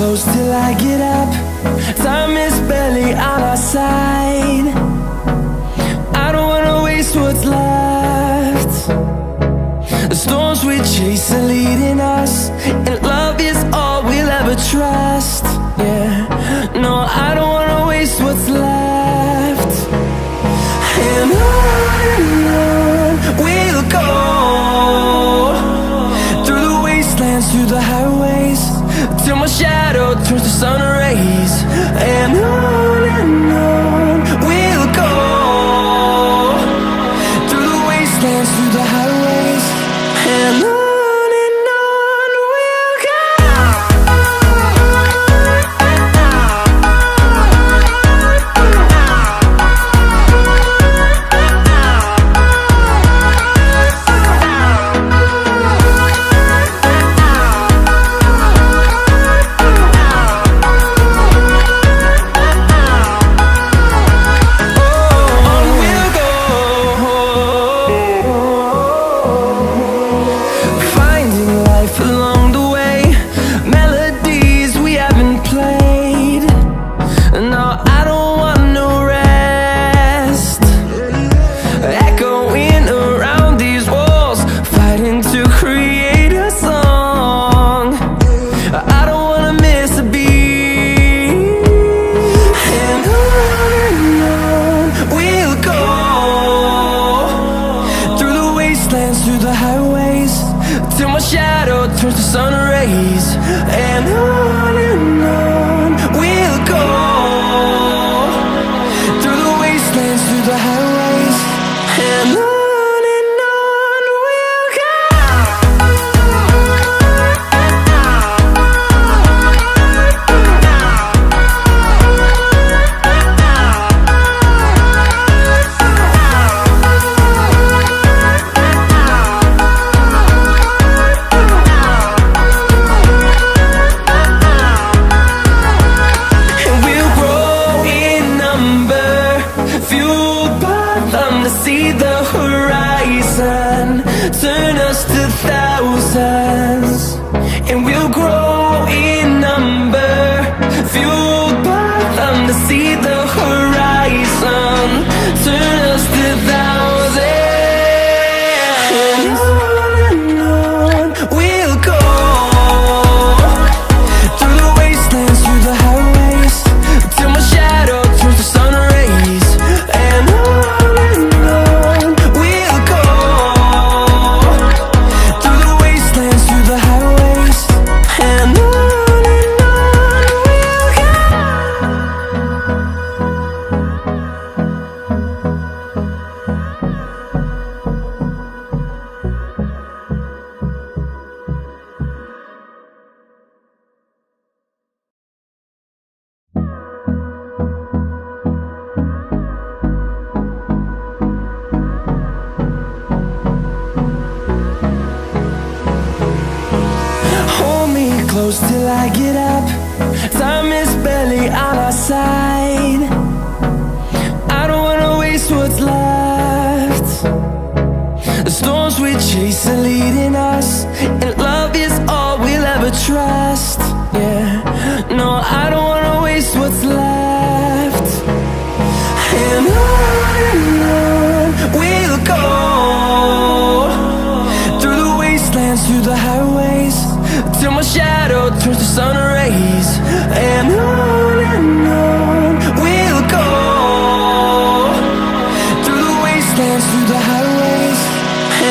close till I get up. Time is barely on our side. I don't wanna waste what's left. The storms we chase are leading us, and love is all we'll ever trust. Yeah, no, I don't wanna waste what's left. And on we'll go, through the wastelands, through the highways, till my shadow turns to sun rays. And on we'll go, through the wastelands, through the highways, and on we'll go. Through the highways, till my shadow turns to sun rays. And on we'll go, through the wastelands, through the highways, and on we'll go. See the horizon, turn us to thousands, and we'll grow in number, fueled by them. To see the horizon, turn us to thousands, and on we'll go, through the wastelands, through the highways, till my shadow turns to sun rays. And close till I get up. Time is barely on our side. I don't wanna waste what's left. The storms we chase are leading us, and love is all we'll ever trust. Yeah, no, I don't wanna waste what's left. And on we'll go, through the wastelands, through the highways, till my shadow turns to sun rays. And on we'll go, through the wastelands, through the highways,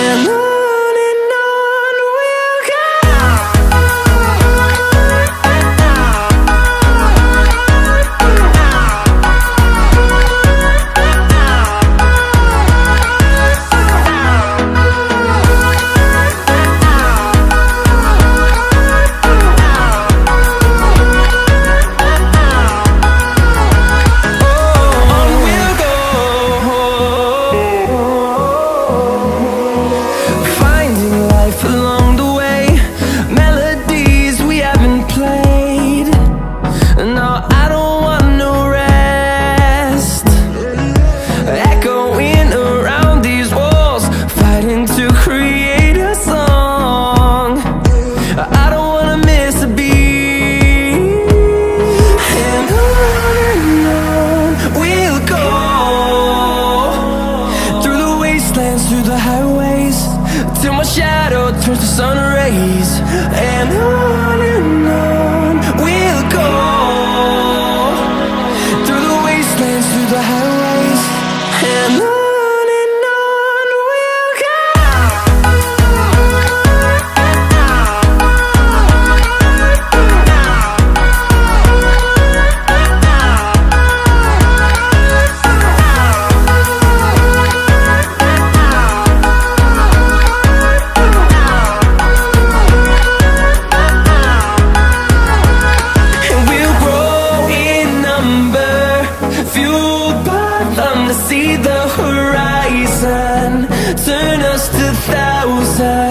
and on turns to sun rays, and on we'll go, through the wastelands, through the highways, and on we'll go. See the horizon, turn us to thousands.